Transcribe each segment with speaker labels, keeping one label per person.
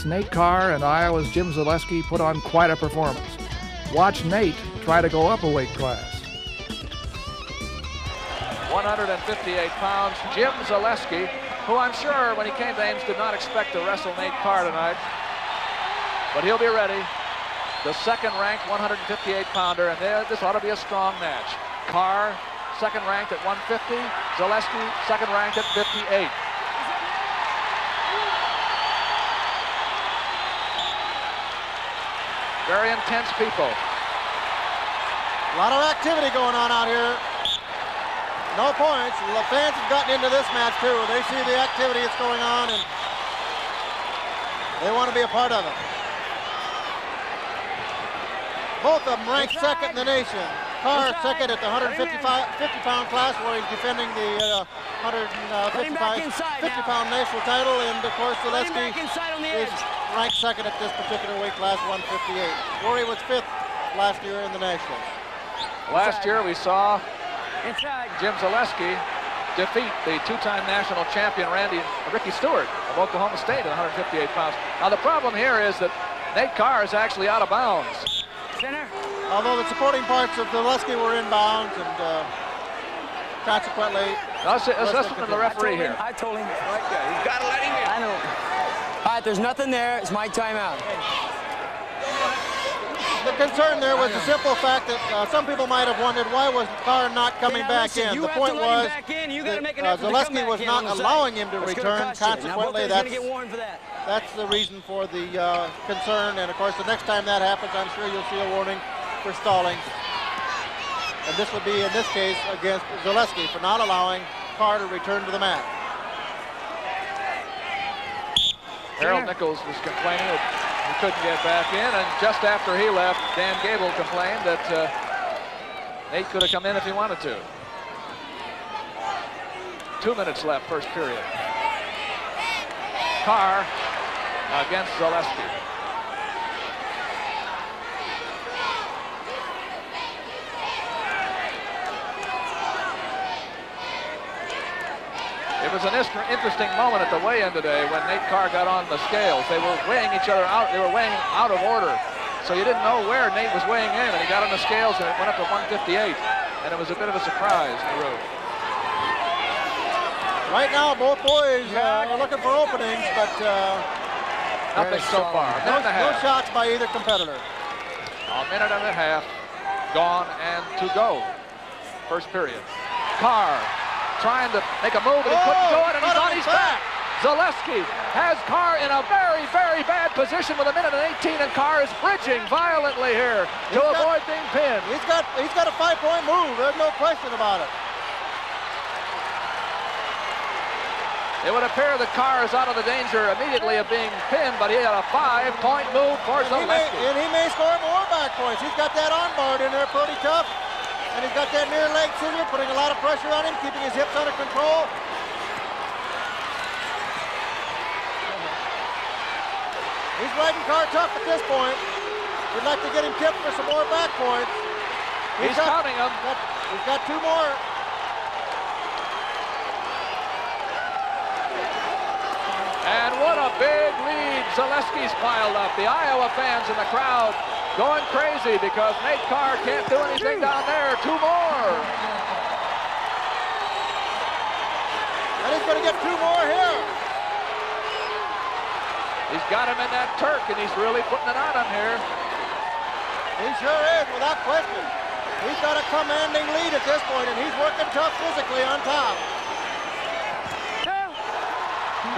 Speaker 1: State's Nate Carr and Iowa's Jim Zaleski put on quite a performance. Watch Nate try to go up a weight class.
Speaker 2: 158 pounds, Jim Zaleski, who I'm sure when he came to Ames did not expect to wrestle Nate Carr tonight, but he'll be ready. The second-ranked 158-pounder, and this ought to be a strong match. Carr, second-ranked at 150. Zaleski, second-ranked at 58. Very intense people.
Speaker 3: A lot of activity going on out here. No points. The fans have gotten into this match too. They see the activity that's going on and they want to be a part of it. Both of them ranked second in the nation. Carr second at the 50-pound class where he's defending the 50-pound national title, and of course Zaleski is ranked second at this particular weight class, 158, where he was fifth last year in the nationals.
Speaker 2: Last year we saw Jim Zaleski defeat the two-time national champion Ricky Stewart of Oklahoma State at 158 pounds. Now the problem here is that Nate Carr is actually out of bounds.
Speaker 4: Center.
Speaker 3: Although the supporting parts of Zaleski were in bounds, and consequently...
Speaker 2: Let's listen to the referee here.
Speaker 4: I told him. Right there. You've got to let him in. I know. All right, there's nothing there. It's my timeout.
Speaker 3: The concern there was the simple fact that some people might have wondered why was Carr not coming back in. The point was that Zaleski was not allowing him to return. Consequently, that's the reason for the concern. And of course, the next time that happens, I'm sure you'll see a warning for stalling. And this would be, in this case, against Zaleski for not allowing Carr to return to the mat.
Speaker 2: Harold Nichols was complaining that he couldn't get back in, and just after he left, Dan Gable complained that Nate could have come in if he wanted to. 2 minutes left, first period. Carr against Zaleski. It was an interesting moment at the weigh-in today when Nate Carr got on the scales. They were weighing each other out. They were weighing out of order. So you didn't know where Nate was weighing in, and he got on the scales and it went up to 158. And it was a bit of a surprise in the room.
Speaker 3: Right now, both boys are looking for openings, but
Speaker 2: nothing so far.
Speaker 3: No shots by either competitor.
Speaker 2: A minute and a half gone and to go. First period. Carr trying to make a move, and he couldn't do it, and he's on his back. Zaleski has Carr in a very, very bad position with a minute and 18, and Carr is bridging violently here to avoid being pinned.
Speaker 3: He's got a 5-point move. There's no question about it.
Speaker 2: It would appear that Carr is out of the danger immediately of being pinned, but he had a 5-point move for Zaleski.
Speaker 3: And he may score more back points. He's got that arm bar in there pretty tough. And he's got that near leg scissor, putting a lot of pressure on him, keeping his hips under control. He's riding Carr tough at this point. We'd like to get him tipped for some more back points.
Speaker 2: He's counting them.
Speaker 3: He's got 2 more.
Speaker 2: And what a big lead Zaleski's piled up. The Iowa fans in the crowd going crazy because Nate Carr can't do anything down there. 2 more.
Speaker 3: And he's going to get 2 more here.
Speaker 2: He's got him in that Turk, and he's really putting it on him here.
Speaker 3: He sure is, without question. He's got a commanding lead at this point, and he's working tough physically on top.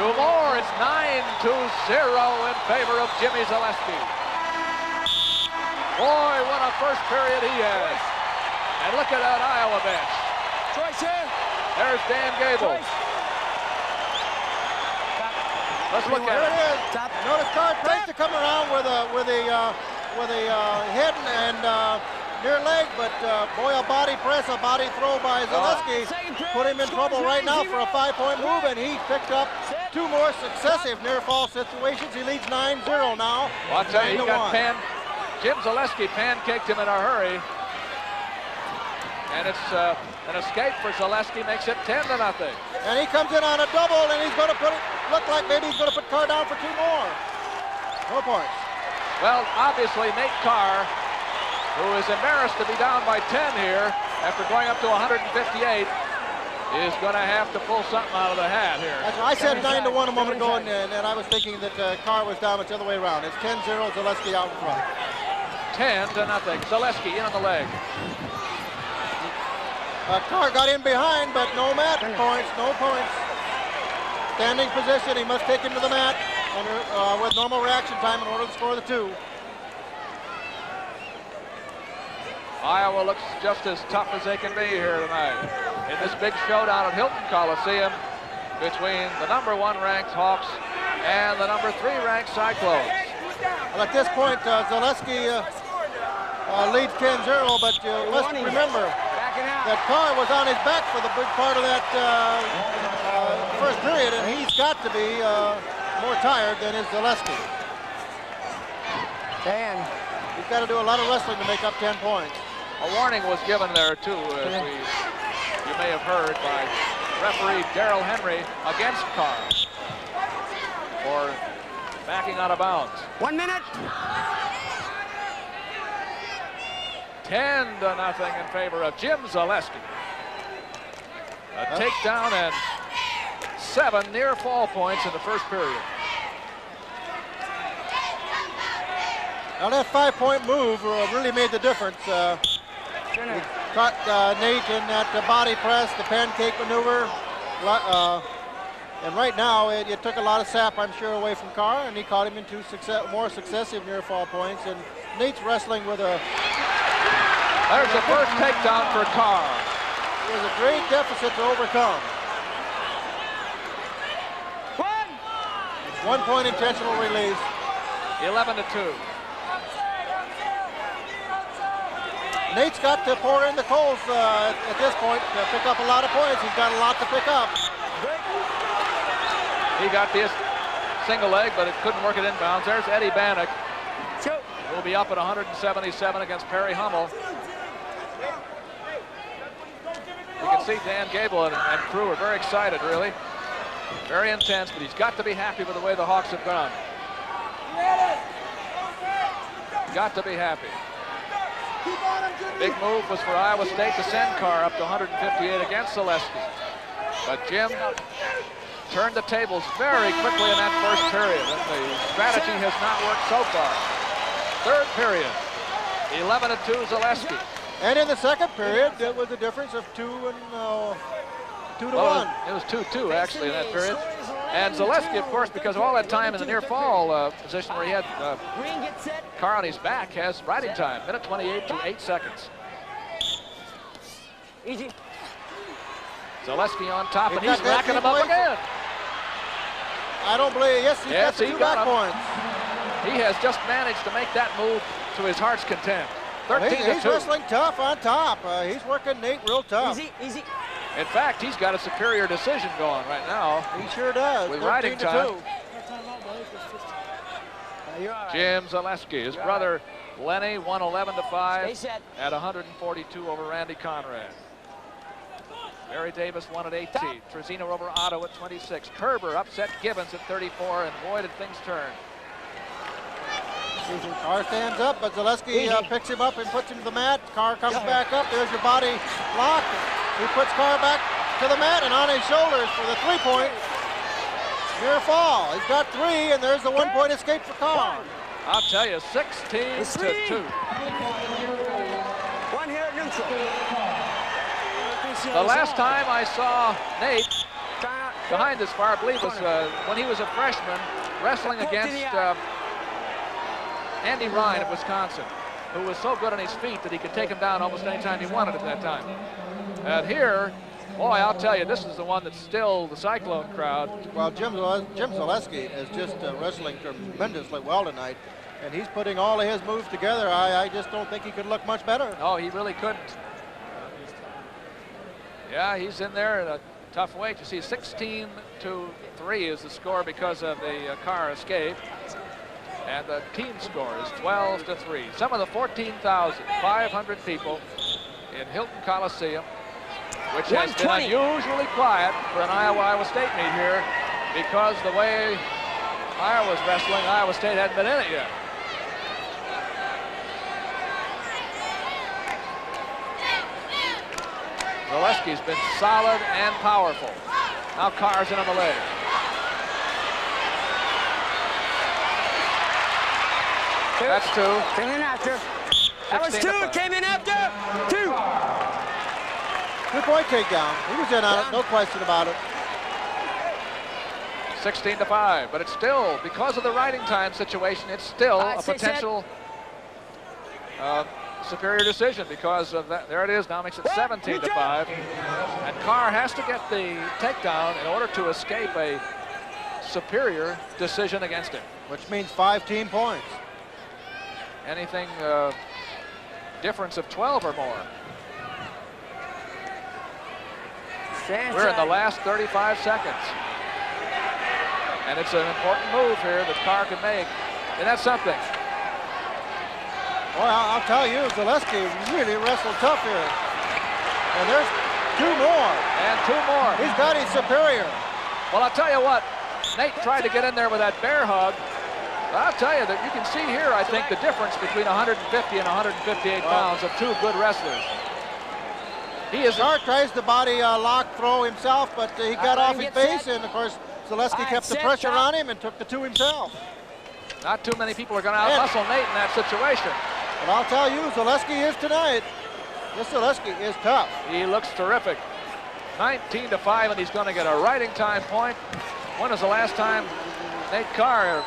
Speaker 2: 2 more. It's 9-0 in favor of Jimmy Zaleski. Boy, what a first period he has. And look at that Iowa bench. There's Dan Gable. Let's look at it.
Speaker 3: There it is. Notice Carr tries to come around with a head and near leg, but boy, a body press, a body throw by Zaleski put him in trouble right now for a 5-point move, and he picked up 2 more successive near fall situations. He leads 9-0 now.
Speaker 2: Well, I'll tell you, he got Jim Zaleski pancaked him in a hurry. And it's an escape for Zaleski, makes it 10-0.
Speaker 3: And he comes in on a double, and he's going to look like maybe he's going to put Carr down for 2 more. No points.
Speaker 2: Well, obviously, Nate Carr, who is embarrassed to be down by 10 here after going up to 158, is going to have to pull something out of the hat here.
Speaker 3: I said 9-1 a moment ago, and I was thinking that Carr was down. It's the other way around. It's 10-0, Zaleski out in front.
Speaker 2: 10-0. Zaleski in on the leg.
Speaker 3: Carr got in behind, but no mat points, no points. Standing position, he must take him to the mat with normal reaction time in order to score the 2.
Speaker 2: Iowa looks just as tough as they can be here tonight in this big showdown at Hilton Coliseum between the #1 ranked Hawks and the #3 ranked Cyclones.
Speaker 3: Well, at this point, Zaleski leads 10-0, but you must remember that Carr was on his back for the big part of that first period, and he's got to be more tired than is Zaleski.
Speaker 4: Dan.
Speaker 3: He's got to do a lot of wrestling to make up 10 points.
Speaker 2: A warning was given there, too, as you may have heard, by referee Darrell Henry against Carr for backing out of bounds.
Speaker 4: 1 minute.
Speaker 2: 10-0 in favor of Jim Zaleski. A takedown and 7 near fall points in the first period.
Speaker 3: Now that 5-point move really made the difference. He caught Nate in that body press, the pancake maneuver. And right now, it took a lot of sap, I'm sure, away from Carr, and he caught him in 2 more successive near fall points. And Nate's wrestling with a...
Speaker 2: There's the first takedown for Carr.
Speaker 3: It was a great deficit to overcome. 1 point intentional release.
Speaker 2: 11-2.
Speaker 3: Nate's got to pour in the coals at this point to pick up a lot of points. He's got a lot to pick up.
Speaker 2: He got this single leg, but it couldn't work it inbounds. There's Eddie Bannock, who will be up at 177 against Perry Hummel. You can see Dan Gable and crew are very excited, really. Very intense, but he's got to be happy with the way the Hawks have gone. Got to be happy. Big move was for Iowa State to send Carr up to 158 against Zaleski. But Jim turned the tables very quickly in that first period, and the strategy has not worked so far. Third period, 11-2 Zaleski.
Speaker 3: And in the second period, it was a difference of 2 to 1.
Speaker 2: It was 2-2 actually in that period. And Zaleski, of course, because of all that time in the near fall position where he had Carr on his back, has riding time. Minute 28 to 8 seconds.
Speaker 4: Easy.
Speaker 2: Zaleski on top, and he's racking them up again.
Speaker 3: I don't believe, yes, he got 2 points.
Speaker 2: He has just managed to make that move to his heart's content. 13-2.
Speaker 3: He's wrestling tough on top. He's working Nate real tough.
Speaker 4: Easy, easy.
Speaker 2: In fact, he's got a superior decision going right now.
Speaker 3: He sure does.
Speaker 2: With riding time.
Speaker 4: Right.
Speaker 2: Jim Zaleski, his brother Lenny won 11-5 at 142 over Randy Conrad. Mary Davis won at 18. Trezino over Otto at 26. Kerber upset Gibbons at 34, and boy did things turn.
Speaker 3: Carr stands up, but Zaleski picks him up and puts him to the mat. Carr comes back up. There's your body lock. He puts Carr back to the mat and on his shoulders for the 3-point. Near fall. He's got 3, and there's the 1-point escape for Carr.
Speaker 2: I'll tell you, 16-2.
Speaker 4: 1 here at neutral.
Speaker 2: The last time I saw Nate behind this far, I believe, was when he was a freshman wrestling against Andy Ryan of Wisconsin, who was so good on his feet that he could take him down almost any time he wanted at that time. And here, boy, I'll tell you, this is the one that's still the Cyclone crowd.
Speaker 3: Well, Jim Zaleski is just wrestling tremendously well tonight, and he's putting all of his moves together. I just don't think he could look much better.
Speaker 2: Oh, he really couldn't. Yeah, he's in there in a tough weight. You see, 16-3 is the score because of the Carr escape. And the team score is 12-3. Some of the 14,500 people in Hilton Coliseum, which has been unusually quiet for an Iowa State meet here, because the way Iowa's wrestling. Iowa State hadn't been in it yet. Zalesky's been solid and powerful. Now Carr's in on the leg. That's 2.
Speaker 4: Came in after. That was 2. Came in after. 2.
Speaker 3: Good-point takedown. He was in on it, no question about it.
Speaker 2: 16-5, but it's still, because of the riding time situation, it's still a potential superior decision because of that. There it is now, makes it 17-5. And Carr has to get the takedown in order to escape a superior decision against him.
Speaker 3: Which means 5 team points.
Speaker 2: Anything difference of 12 or more. We're in the last 35 seconds. And it's an important move here that Carr can make. And that's something.
Speaker 3: Boy, I'll tell you, Zalesky really wrestled tough here. And there's 2 more.
Speaker 2: And 2 more.
Speaker 3: He's got his superior.
Speaker 2: Well, I'll tell you what. Nate tried to get in there with that bear hug. But I'll tell you that you can see here, I think, the difference between 150 and 158 pounds of 2 good wrestlers.
Speaker 3: Carr tries the body lock throw himself, but he got off his base, and of course, Zalesky kept the pressure on him and took the 2 himself.
Speaker 2: Not too many people are going to out-muscle Nate in that situation.
Speaker 3: But I'll tell you, Zalesky is tonight. This Zalesky is tough.
Speaker 2: He looks terrific. 19-5, and he's going to get a riding time point. When was the last time Nate Carr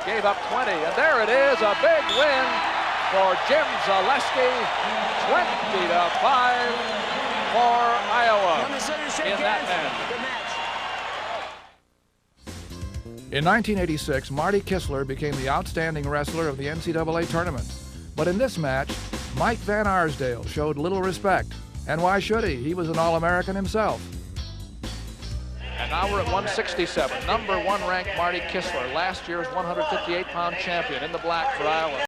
Speaker 2: gave up 20? And there it is, a big win for Jim Zaleski. 20-5 for Iowa in that match.
Speaker 1: In 1986, Marty Kistler became the outstanding wrestler of the NCAA tournament. But in this match, Mike Van Arsdale showed little respect. And why should he? He was an All-American himself.
Speaker 2: And now we're at 167. Number 1 ranked Marty Kistler, last year's 158-pound champion in the black for Iowa.